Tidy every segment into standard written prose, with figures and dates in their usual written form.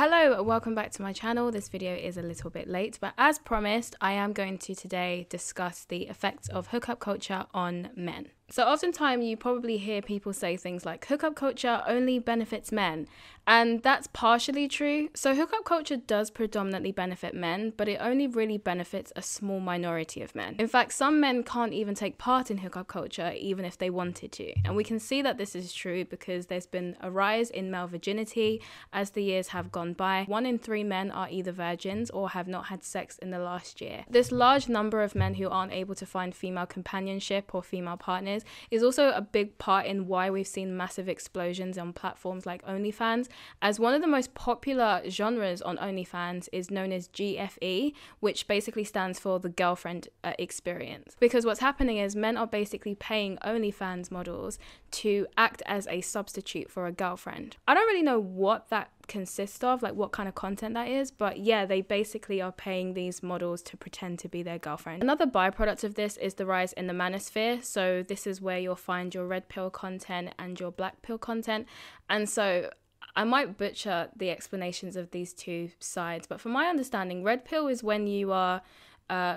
Hello, welcome back to my channel. This video is a little bit late, but as promised, I am going to today discuss the effects of hookup culture on men. So oftentimes you probably hear people say things like hookup culture only benefits men, and that's partially true. So hookup culture does predominantly benefit men, but it only really benefits a small minority of men. In fact, some men can't even take part in hookup culture even if they wanted to. And we can see that this is true because there's been a rise in male virginity as the years have gone by. 1 in 3 men are either virgins or have not had sex in the last year. This large number of men who aren't able to find female companionship or female partners is also a big part in why we've seen massive explosions on platforms like OnlyFans, as one of the most popular genres on OnlyFans is known as GFE, which basically stands for the girlfriend experience. Because what's happening is men are basically paying OnlyFans models to act as a substitute for a girlfriend. I don't really know what that consists of, like what kind of content that is, but yeah, they basically are paying these models to pretend to be their girlfriend. Another byproduct of this is the rise in the Manosphere. So this is where you'll find your red pill content and your black pill content. And so I might butcher the explanations of these two sides, but from my understanding, red pill is when you are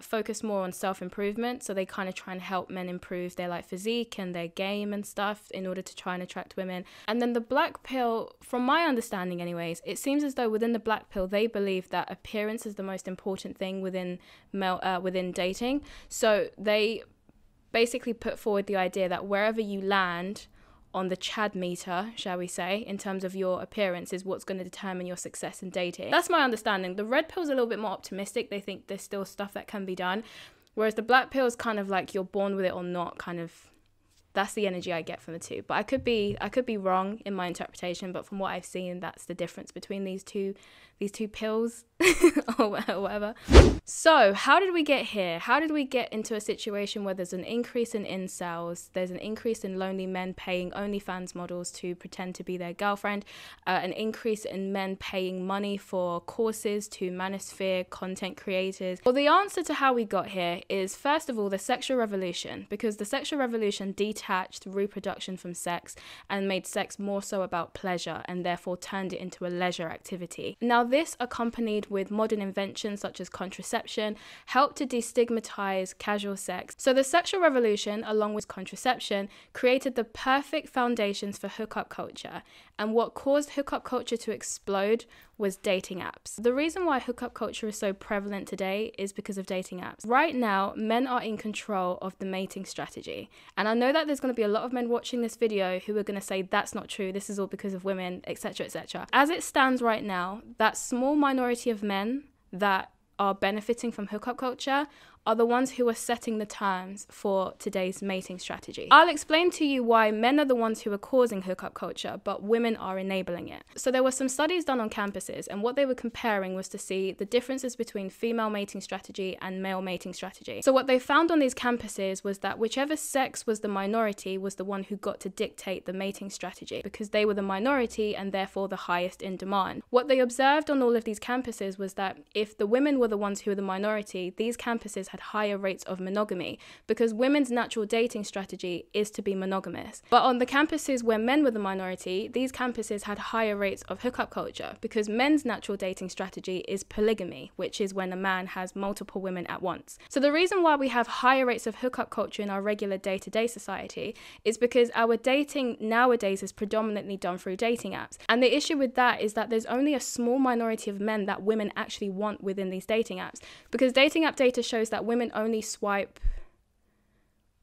focus more on self-improvement, so they kind of try and help men improve their like physique and their game and stuff in order to try and attract women. And then the black pill, from my understanding anyways, it seems as though within the black pill they believe that appearance is the most important thing within within dating. So they basically put forward the idea that wherever you land on the Chad meter, shall we say, in terms of your appearance is what's going to determine your success in dating. That's my understanding. The red pill's a little bit more optimistic. They think there's still stuff that can be done. Whereas the black pill is kind of like you're born with it or not, kind of. That's the energy I get from the two. But I could be wrong in my interpretation, but from what I've seen, that's the difference between these two pills or whatever. So how did we get here? How did we get into a situation where there's an increase in incels, there's an increase in lonely men paying OnlyFans models to pretend to be their girlfriend, an increase in men paying money for courses to Manosphere content creators? Well, the answer to how we got here is, first of all, the sexual revolution, because the sexual revolution detached reproduction from sex and made sex more so about pleasure and therefore turned it into a leisure activity. Now, this, accompanied with modern inventions such as contraception, helped to destigmatize casual sex. So the sexual revolution, along with contraception, created the perfect foundations for hookup culture. And what caused hookup culture to explode was dating apps. The reason why hookup culture is so prevalent today is because of dating apps. Right now, men are in control of the mating strategy. And I know that there's going to be a lot of men watching this video who are going to say that's not true, this is all because of women, etc., etc. As it stands right now, that small minority of men that are benefiting from hookup culture are the ones who are setting the terms for today's mating strategy. I'll explain to you why men are the ones who are causing hookup culture, but women are enabling it. So there were some studies done on campuses, and what they were comparing was to see the differences between female mating strategy and male mating strategy. So what they found on these campuses was that whichever sex was the minority was the one who got to dictate the mating strategy, because they were the minority and therefore the highest in demand. What they observed on all of these campuses was that if the women were the ones who were the minority, these campuses had higher rates of monogamy, because women's natural dating strategy is to be monogamous. But on the campuses where men were the minority, these campuses had higher rates of hookup culture, because men's natural dating strategy is polygamy, which is when a man has multiple women at once. So the reason why we have higher rates of hookup culture in our regular day-to-day society is because our dating nowadays is predominantly done through dating apps. And the issue with that is that there's only a small minority of men that women actually want within these dating apps, because dating app data shows that women only swipe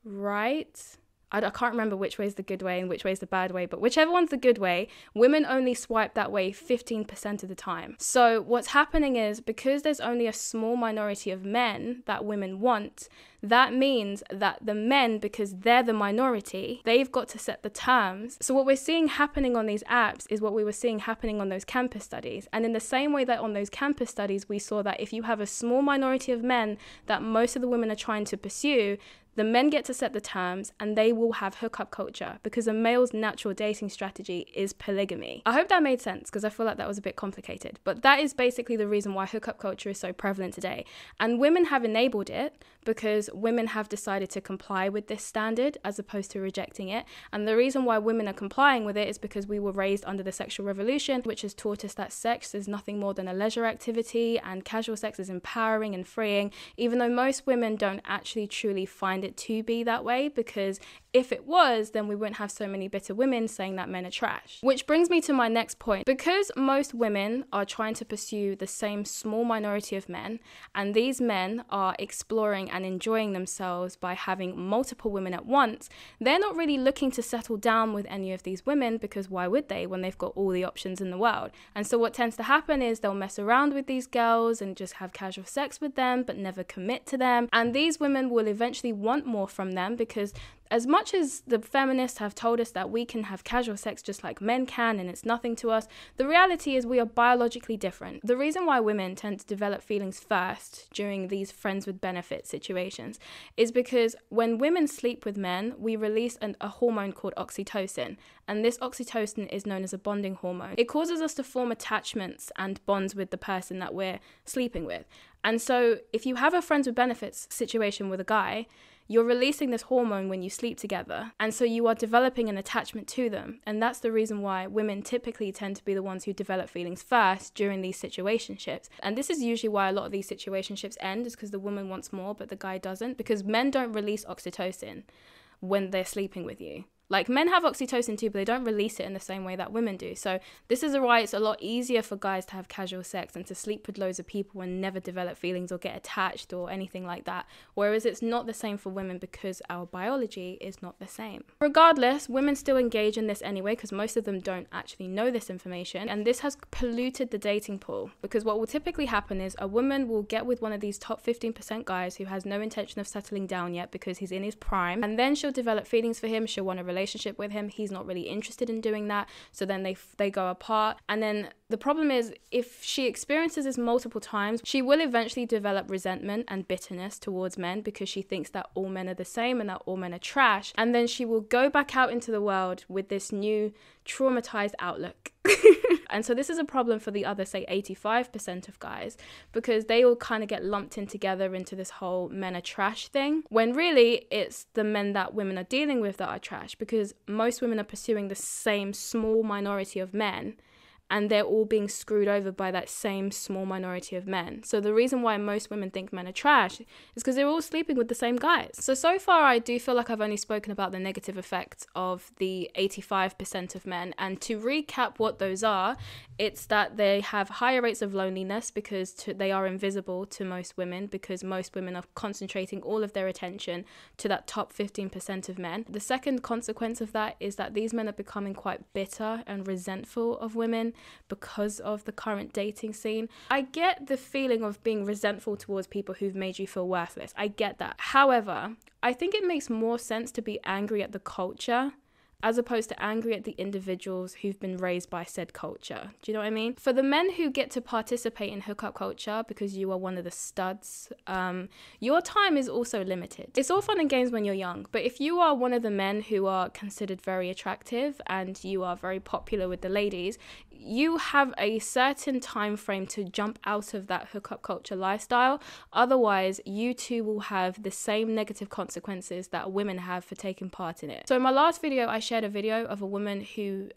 right. I can't remember which way is the good way and which way is the bad way, but whichever one's the good way, women only swipe that way 15% of the time. So what's happening is, because there's only a small minority of men that women want, that means that the men, because they're the minority, they've got to set the terms. So what we're seeing happening on these apps is what we were seeing happening on those campus studies. And in the same way that on those campus studies, we saw that if you have a small minority of men that most of the women are trying to pursue, the men get to set the terms and they will have hookup culture, because a male's natural dating strategy is polygamy. I hope that made sense, because I feel like that was a bit complicated. But that is basically the reason why hookup culture is so prevalent today. And women have enabled it, because because women have decided to comply with this standard as opposed to rejecting it. And the reason why women are complying with it is because we were raised under the sexual revolution, which has taught us that sex is nothing more than a leisure activity and casual sex is empowering and freeing, even though most women don't actually truly find it to be that way, because if it was, then we wouldn't have so many bitter women saying that men are trash. Which brings me to my next point. Because most women are trying to pursue the same small minority of men, and these men are exploring and enjoying themselves by having multiple women at once, they're not really looking to settle down with any of these women, because why would they when they've got all the options in the world? And so what tends to happen is they'll mess around with these girls and just have casual sex with them but never commit to them, and these women will eventually want more from them, because as much as the feminists have told us that we can have casual sex just like men can and it's nothing to us, the reality is we are biologically different. The reason why women tend to develop feelings first during these friends with benefit situations is because when women sleep with men, we release a hormone called oxytocin. And this oxytocin is known as a bonding hormone. It causes us to form attachments and bonds with the person that we're sleeping with. And so if you have a friends with benefits situation with a guy, you're releasing this hormone when you sleep together. And so you are developing an attachment to them. And that's the reason why women typically tend to be the ones who develop feelings first during these situationships. And this is usually why a lot of these situationships end, is because the woman wants more, but the guy doesn't. Because men don't release oxytocin when they're sleeping with you. Like, men have oxytocin too, but they don't release it in the same way that women do. So this is why it's a lot easier for guys to have casual sex and to sleep with loads of people and never develop feelings or get attached or anything like that. Whereas it's not the same for women because our biology is not the same. Regardless, women still engage in this anyway because most of them don't actually know this information. And this has polluted the dating pool, because what will typically happen is a woman will get with one of these top 15% guys who has no intention of settling down yet because he's in his prime. And then she'll develop feelings for him. She'll want to relationship with him. He's not really interested in doing that, so then they go apart. And then the problem is, if she experiences this multiple times, she will eventually develop resentment and bitterness towards men because she thinks that all men are the same and that all men are trash. And then she will go back out into the world with this new traumatized outlook. And so this is a problem for the other, say, 85% of guys, because they all kind of get lumped in together into this whole men are trash thing, when really it's the men that women are dealing with that are trash, because most women are pursuing the same small minority of men, and they're all being screwed over by that same small minority of men. So the reason why most women think men are trash is because they're all sleeping with the same guys. So far I do feel like I've only spoken about the negative effects of the 85% of men. And to recap what those are, it's that they have higher rates of loneliness because they are invisible to most women, because most women are concentrating all of their attention to that top 15% of men. The second consequence of that is that these men are becoming quite bitter and resentful of women because of the current dating scene. I get the feeling of being resentful towards people who've made you feel worthless. I get that. However, I think it makes more sense to be angry at the culture as opposed to angry at the individuals who've been raised by said culture. Do you know what I mean? For the men who get to participate in hookup culture because you are one of the studs, your time is also limited. It's all fun and games when you're young, but if you are one of the men who are considered very attractive and you are very popular with the ladies, you have a certain time frame to jump out of that hookup culture lifestyle. Otherwise, you too will have the same negative consequences that women have for taking part in it. So in my last video, I shared a video of a woman who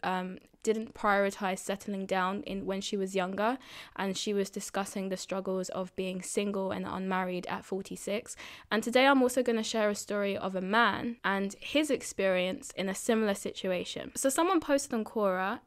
didn't prioritize settling down when she was younger, and she was discussing the struggles of being single and unmarried at 46. And today I'm also going to share a story of a man and his experience in a similar situation. So someone posted on Quora,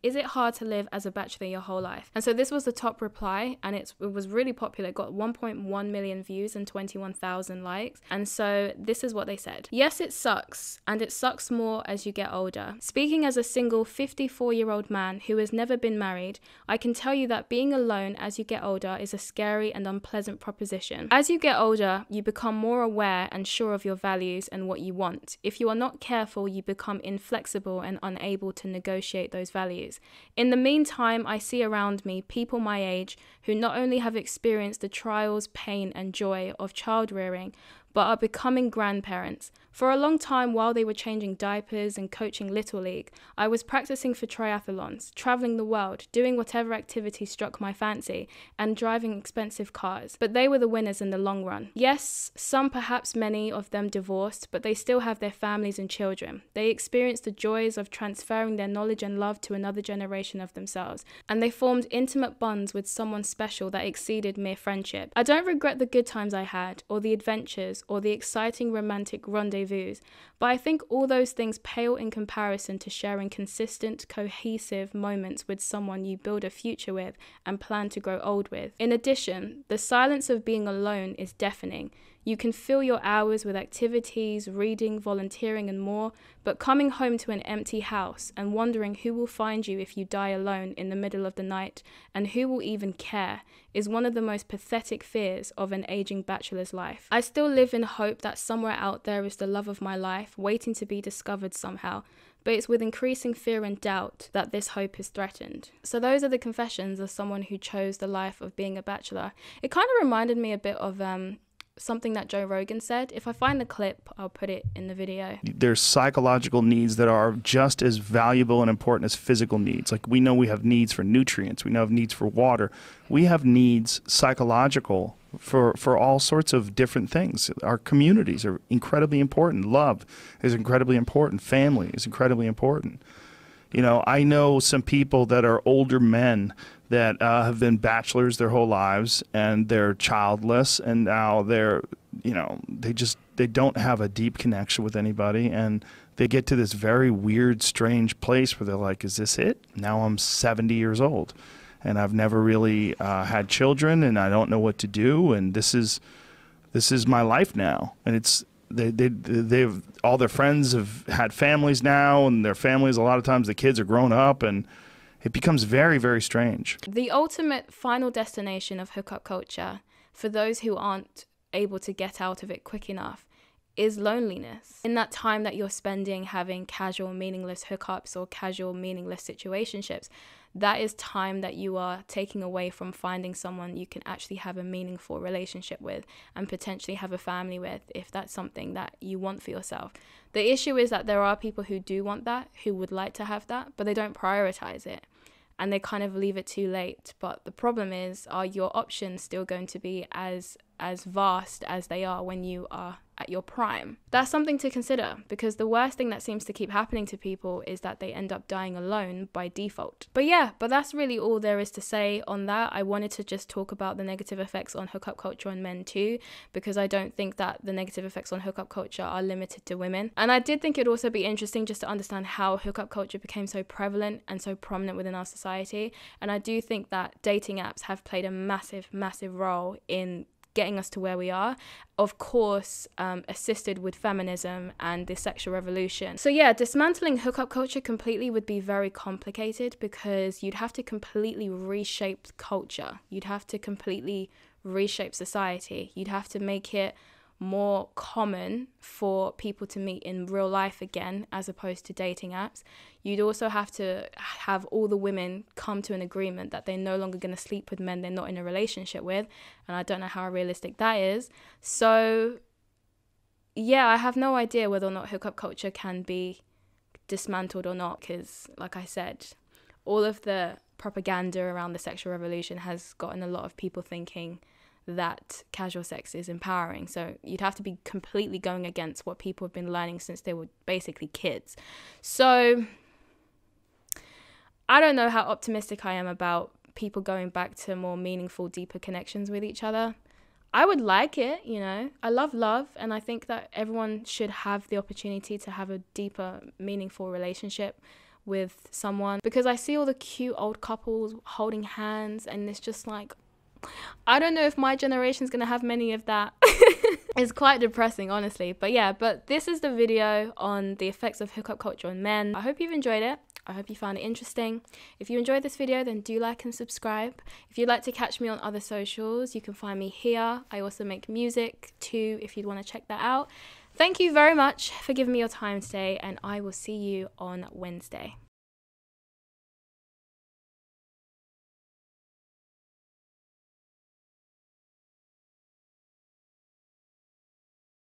is it hard to live as a bachelor your whole life? And so this was the top reply, and it was really popular. It got 1.1 million views and 21,000 likes. And so this is what they said. Yes, it sucks, and it sucks more as you get older. Speaking as a single 54-year-old man who has never been married, I can tell you that being alone as you get older is a scary and unpleasant proposition. As you get older, you become more aware and sure of your values and what you want. If you are not careful, you become inflexible and unable to negotiate those values. In the meantime, I see around me people my age who not only have experienced the trials, pain, and joy of child rearing, but are becoming grandparents. For a long time, while they were changing diapers and coaching Little League, I was practicing for triathlons, traveling the world, doing whatever activity struck my fancy, and driving expensive cars. But they were the winners in the long run. Yes, some, perhaps many of them divorced, but they still have their families and children. They experienced the joys of transferring their knowledge and love to another generation of themselves, and they formed intimate bonds with someone special that exceeded mere friendship. I don't regret the good times I had, or the adventures, or the exciting romantic rendezvous, but I think all those things pale in comparison to sharing consistent, cohesive moments with someone you build a future with and plan to grow old with. In addition, the silence of being alone is deafening. You can fill your hours with activities, reading, volunteering, and more, but coming home to an empty house and wondering who will find you if you die alone in the middle of the night, and who will even care, is one of the most pathetic fears of an aging bachelor's life. I still live in hope that somewhere out there is the love of my life, waiting to be discovered somehow, but it's with increasing fear and doubt that this hope is threatened. So those are the confessions of someone who chose the life of being a bachelor. It kind of reminded me a bit of something that Joe Rogan said. If I find the clip, I'll put it in the video. There's psychological needs that are just as valuable and important as physical needs. Like, we know we have needs for nutrients, we know we have needs for water. We have needs psychological for all sorts of different things. Our communities are incredibly important. Love is incredibly important. Family is incredibly important. You know, I know some people that are older men that have been bachelors their whole lives, and they're childless, and now they're, you know, they don't have a deep connection with anybody, and they get to this very weird, strange place where they're like, is this it? Now I'm 70 years old, and I've never really had children, and I don't know what to do, and this is my life now. And it's they've all their friends have had families now, and their families, a lot of times the kids are grown up, and it becomes very, very strange. The ultimate final destination of hookup culture, for those who aren't able to get out of it quick enough, is loneliness. In that time that you're spending having casual, meaningless hookups or casual, meaningless situationships, that is time that you are taking away from finding someone you can actually have a meaningful relationship with and potentially have a family with, if that's something that you want for yourself. The issue is that there are people who do want that, who would like to have that, but they don't prioritize it, and they kind of leave it too late. But the problem is, are your options still going to be as vast as they are when you are at your prime? That's something to consider, because the worst thing that seems to keep happening to people is that they end up dying alone by default. But that's really all there is to say on that. I wanted to just talk about the negative effects on hookup culture on men too, because I don't think that the negative effects on hookup culture are limited to women. And I did think it'd also be interesting just to understand how hookup culture became so prevalent and so prominent within our society. And I do think that dating apps have played a massive, massive role in getting us to where we are, of course, assisted with feminism and the sexual revolution. So yeah, dismantling hookup culture completely would be very complicated, because you'd have to completely reshape culture. You'd have to completely reshape society. You'd have to make it more common for people to meet in real life again, as opposed to dating apps. You'd also have to have all the women come to an agreement that they're no longer going to sleep with men they're not in a relationship with, and I don't know how realistic that is. So yeah, I have no idea whether or not hookup culture can be dismantled or not, because like I said, all of the propaganda around the sexual revolution has gotten a lot of people thinking that casual sex is empowering. So you'd have to be completely going against what people have been learning since they were basically kids. So I don't know how optimistic I am about people going back to more meaningful, deeper connections with each other. I would like it, you know. I love love, and I think that everyone should have the opportunity to have a deeper, meaningful relationship with someone, because I see all the cute old couples holding hands, and it's just like, I don't know if my generation's gonna have many of that. It's quite depressing, honestly. But yeah, this is the video on the effects of hookup culture on men. I hope you've enjoyed it. I hope you found it interesting. If you enjoyed this video, then do like and subscribe. If you'd like to catch me on other socials, you can find me here. I also make music too, if you'd want to check that out. Thank you very much for giving me your time today, and I will see you on Wednesday.